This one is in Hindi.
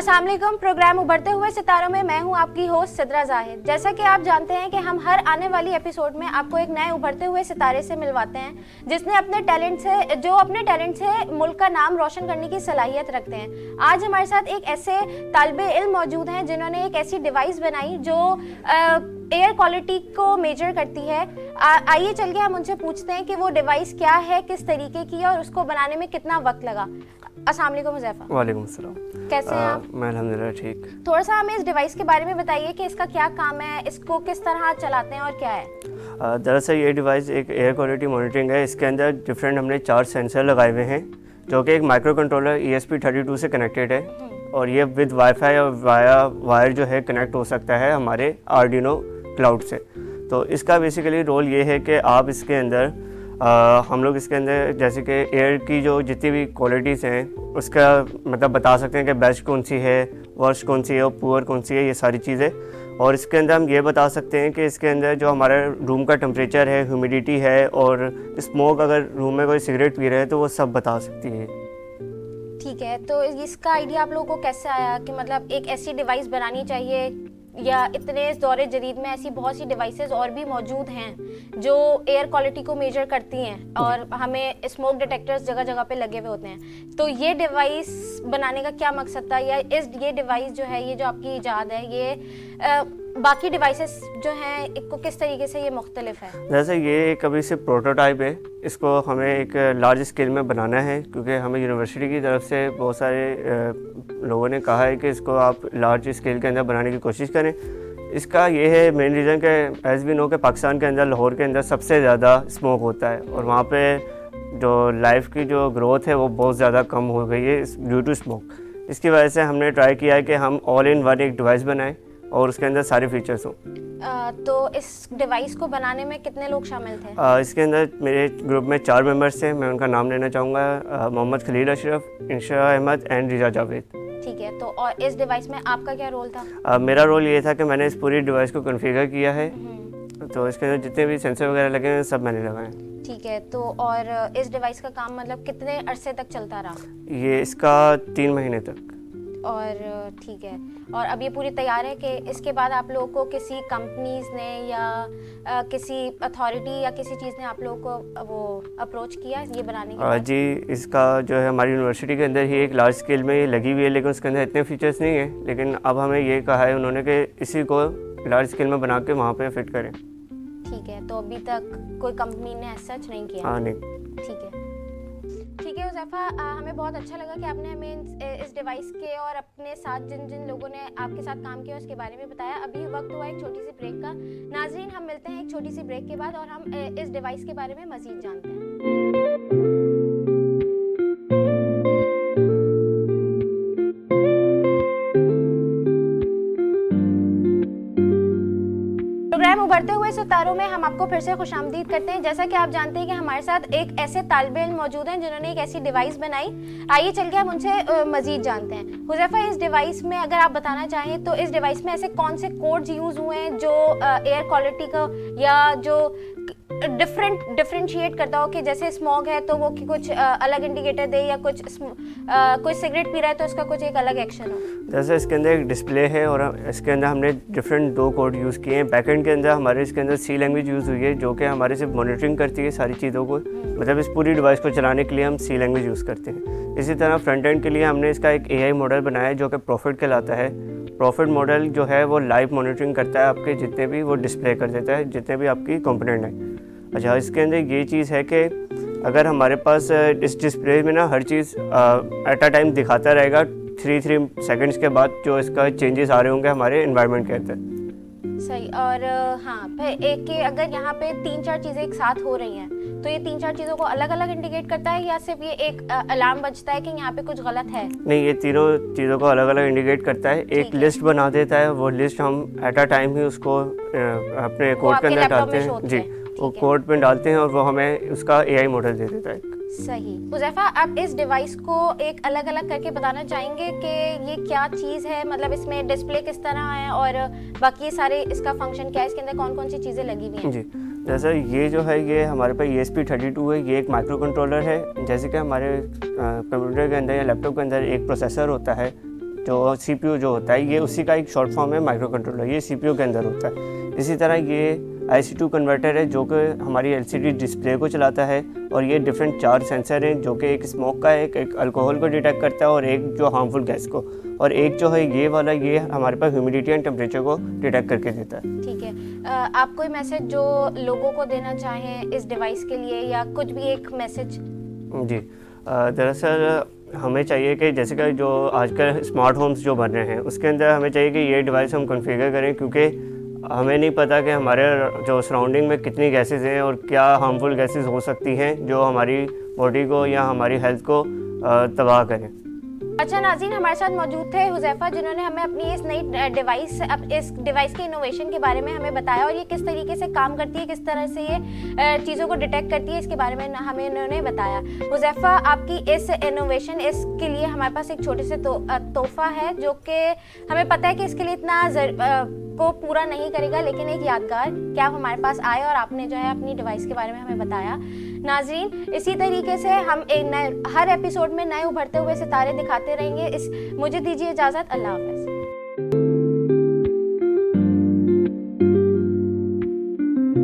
अस्सलाम वालेकुम। प्रोग्राम उभरते हुए सितारों में मैं हूं आपकी होस्ट सिद्रा जाहिद। जैसा कि आप जानते हैं कि हम हर आने वाली एपिसोड में आपको एक नए उभरते हुए सितारे से मिलवाते हैं जिसने अपने टैलेंट से मुल्क का नाम रोशन करने की सलाहियत रखते हैं। आज हमारे साथ एक ऐसे तालिबे इल्म मौजूद हैं जिन्होंने एक ऐसी डिवाइस बनाई जो एयर क्वालिटी को मेजर करती है। आइए चल के हम उनसे पूछते हैं कि वो डिवाइस क्या है, किस तरीके की है और उसको बनाने में कितना वक्त लगा। अस्सलाम वालेकुम हुज़ैफा। वालेकुम सलाम। कैसे हैं आप? मैं अल्हम्दुलिल्लाह ठीक। थोड़ा सा हमें इस डिवाइस के बारे में बताइए कि इसका क्या काम है, इसको किस तरह चलाते हैं और क्या है। दरअसल ये डिवाइस एक एयर क्वालिटी मॉनिटरिंग है। इसके अंदर डिफरेंट हमने 4 सेंसर लगाए हुए हैं जो कि एक माइक्रो कंट्रोलर ESP32 से कनेक्टेड है और ये विद वाईफाई और वायर जो है कनेक्ट हो सकता है हमारे आर्डिनो क्लाउड से। तो इसका बेसिकली रोल ये है कि आप इसके अंदर हम लोग इसके अंदर जैसे कि एयर की जो जितनी भी क्वालिटीज़ हैं उसका मतलब बता सकते हैं कि बेस्ट कौन सी है, वर्स्ट कौन सी है और पुअर कौन सी है, ये सारी चीज़ें। और इसके अंदर हम ये बता सकते हैं कि इसके अंदर जो हमारा रूम का टेम्परेचर है, ह्यूमिडिटी है और स्मोक, अगर रूम में कोई सिगरेट पी रहे हैं तो वो सब बता सकती है। ठीक है, तो इसका आइडिया आप लोगों को कैसे आया कि मतलब एक ऐसी डिवाइस बनानी चाहिए, या इतने इस दौरे जदीद में ऐसी बहुत सी डिवाइसेस और भी मौजूद हैं जो एयर क्वालिटी को मेजर करती हैं और हमें स्मोक डिटेक्टर्स जगह जगह पे लगे हुए होते हैं। तो ये डिवाइस बनाने का क्या मकसद था, या ये डिवाइस जो है, ये जो आपकी इजाद है, ये बाकी डिवाइसेस जो हैं इनको किस तरीके से ये मुख्तलिफ है? जैसे ये कभी सिर्फ प्रोटोटाइप है, इसको हमें एक लार्ज स्केल में बनाना है क्योंकि हमें यूनिवर्सिटी की तरफ से बहुत सारे लोगों ने कहा है कि इसको आप लार्ज स्केल के अंदर बनाने की कोशिश करें। इसका ये है मेन रीज़न कि एज़ वी नो कि पाकिस्तान के अंदर, लाहौर के अंदर सबसे ज़्यादा स्मोक होता है और वहाँ पे जो लाइफ की जो ग्रोथ है वो बहुत ज़्यादा कम हो गई है ड्यू टू स्मोक। इसकी वजह से हमने ट्राई किया है कि हम ऑल इन वन एक डिवाइस बनाएं और उसके अंदर सारे फीचर्स हों। तो इस डिवाइस को बनाने में कितने लोग शामिल थे? इसके अंदर मेरे ग्रुप में 4 मेंबर्स थे। मैं उनका नाम लेना चाहूँगा, मोहम्मद खलील अशरफ, इंशा अहमद एंड रिजा जावेद। ठीक है, तो और इस डिवाइस में आपका क्या रोल था? मेरा रोल ये था कि मैंने इस पूरी डिवाइस को कॉन्फ़िगर किया है, तो इसके अंदर जितने भी सेंसर वगैरह लगे हैं सब मैंने लगाए। ठीक है, तो और इस डिवाइस का काम मतलब कितने अरसे तक चलता रहा? ये इसका 3 महीने तक। और ठीक है, और अब ये पूरी तैयार है कि इसके बाद आप लोगों को किसी कंपनीज ने या किसी अथॉरिटी या किसी चीज़ ने आप लोगों को वो अप्रोच किया ये बनाने के बाद? जी, इसका जो है हमारी यूनिवर्सिटी के अंदर ही एक लार्ज स्केल में ये लगी हुई है, लेकिन उसके अंदर इतने फीचर्स नहीं है। लेकिन अब हमें ये कहा है उन्होंने कि इसी को लार्ज स्केल में बना के वहाँ पे फिट करें। ठीक है, तो अभी तक कोई कंपनी ने ऐसा सच नहीं किया? हाँ, नहीं। ठीक है हुज़ैफा, हमें बहुत अच्छा लगा कि आपने हमें इस डिवाइस के और अपने साथ जिन जिन लोगों ने आपके साथ काम किया उसके बारे में बताया। अभी वक्त हुआ एक छोटी सी ब्रेक का। नाज़रीन, हम मिलते हैं एक छोटी सी ब्रेक के बाद और हम इस डिवाइस के बारे में मज़ीद जानते हैं। प्रोग्राम उभरते हुए सितारों में हम आपको फिर से खुशामदीद करते हैं। जैसा कि आप जानते हैं कि हमारे साथ एक ऐसे तालिबे इल्म मौजूद हैं जिन्होंने एक ऐसी डिवाइस बनाई। आइए चल के हम उनसे मजीद जानते हैं। हुज़ैफा, इस डिवाइस में अगर आप बताना चाहें तो इस डिवाइस में ऐसे कौन से कोड्स यूज़ हुए हैं जो एयर क्वालिटी का या जो डिफरेंशिएट करता हो कि जैसे स्मॉग है तो वो कुछ अलग इंडिकेटर दे, या कोई सिगरेट पी रहा है तो इसका कुछ एक अलग एक्शन हो? जैसे इसके अंदर एक डिस्प्ले है और इसके अंदर हमने डिफरेंट 2 कोड यूज़ किए हैं। बैकएंड के अंदर हमारे इसके अंदर C लैंग्वेज यूज़ हुई है जो कि हमारे सिर्फ मॉनिटरिंग करती है सारी चीज़ों को। मतलब इस पूरी डिवाइस को चलाने के लिए हम C लैंग्वेज यूज़ करते हैं। इसी तरह फ्रंट एंड के लिए हमने इसका एक AI मॉडल बनाया है जो कि प्रॉफिट कहलाता है। प्रॉफिट मॉडल जो है वो लाइव मॉनिटरिंग करता है, आपके जितने भी वो डिस्प्ले कर देता है जितने भी आपकी कंपोनेंट हैं। अच्छा, इसके अंदर ये चीज़ है कि अगर हमारे पास इस डिस्प्ले में ना हर चीज़ एट अ टाइम दिखाता रहेगा 3 सेकंड्स के बाद जो इसका चेंजेस आ रहे होंगे हमारे एनवायरनमेंट के अंदर। सही। और हाँ, फिर एक के अगर यहाँ पे 3-4 चीज़ें एक साथ हो रही हैं तो ये 3-4 चीज़ों को अलग अलग इंडिकेट करता है, या सिर्फ ये एक अलार्म बजता है कि यहाँ पे कुछ गलत है? नहीं, ये तीनों चीज़ों को अलग अलग इंडिकेट करता है। एक लिस्ट बना देता है, वो लिस्ट हम एट अ टाइम ही उसको अपने कोड के अंदर डालते हैं। जी, वो कोड में डालते हैं और वो हमें उसका AI मॉडल दे देता है। सही। हुज़ैफा, आप इस डिवाइस को एक अलग अलग करके बताना चाहेंगे कि ये क्या चीज़ है, मतलब इसमें डिस्प्ले किस तरह है और बाकी सारे इसका फंक्शन क्या है, इसके अंदर कौन कौन सी चीज़ें लगी हुई हैं? जी, जैसा ये जो है ये हमारे पास ESP32 है। ये एक माइक्रो कंट्रोलर है। जैसे कि हमारे कंप्यूटर के अंदर या लैपटॉप के अंदर एक प्रोसेसर होता है जो CPU जो होता है ये उसी का एक शॉर्ट फॉर्म है माइक्रो कंट्रोलर, ये CPU के अंदर होता है। इसी तरह ये IC2 कन्वर्टर है जो कि हमारी LCD डिस्प्ले को चलाता है, और ये डिफरेंट 4 सेंसर हैं जो कि एक स्मोक का है, एक अल्कोहल को डिटेक्ट करता है और एक जो हार्मफुल गैस को, और एक जो है ये वाला ये हमारे पास ह्यूमिडिटी एंड टेम्परेचर को डिटेक्ट करके देता है। ठीक है, आप कोई मैसेज जो लोगों को देना चाहें इस डिवाइस के लिए, या कुछ भी एक मैसेज? जी, दरअसल हमें चाहिए कि जैसे कि जो आजकल स्मार्ट होम्स जो बन रहे हैं उसके अंदर हमें चाहिए कि ये डिवाइस हम कॉन्फ़िगर करें, क्योंकि हमें नहीं पता कि हमारे जो सराउंडिंग में कितनी गैसेस हैं और क्या हार्मफुल गैसेस हो सकती हैं जो हमारी बॉडी को या हमारी हेल्थ को तबाह करें। अच्छा नाज़रीन, हमारे साथ मौजूद थे हुज़ैफ़ा जिन्होंने हमें अपनी इस नई डिवाइस के इनोवेशन के बारे में हमें बताया, और ये किस तरीके से काम करती है, किस तरह से ये चीज़ों को डिटेक्ट करती है, इसके बारे में हमें इन्होंने बताया। हुज़ैफ़ा, आपकी इस इनोवेशन इसके लिए हमारे पास एक छोटे से तोहफ़ा है जो कि हमें पता है कि इसके लिए इतना को पूरा नहीं करेगा, लेकिन एक यादगार कि आप हमारे पास आए और आपने जो है अपनी डिवाइस के बारे में हमें बताया। नाज़रीन, इसी तरीके से हम हर एपिसोड में नए उभरते हुए सितारे दिखाते रहेंगे। मुझे दीजिए इजाज़त, अल्लाह हाफ़िज़।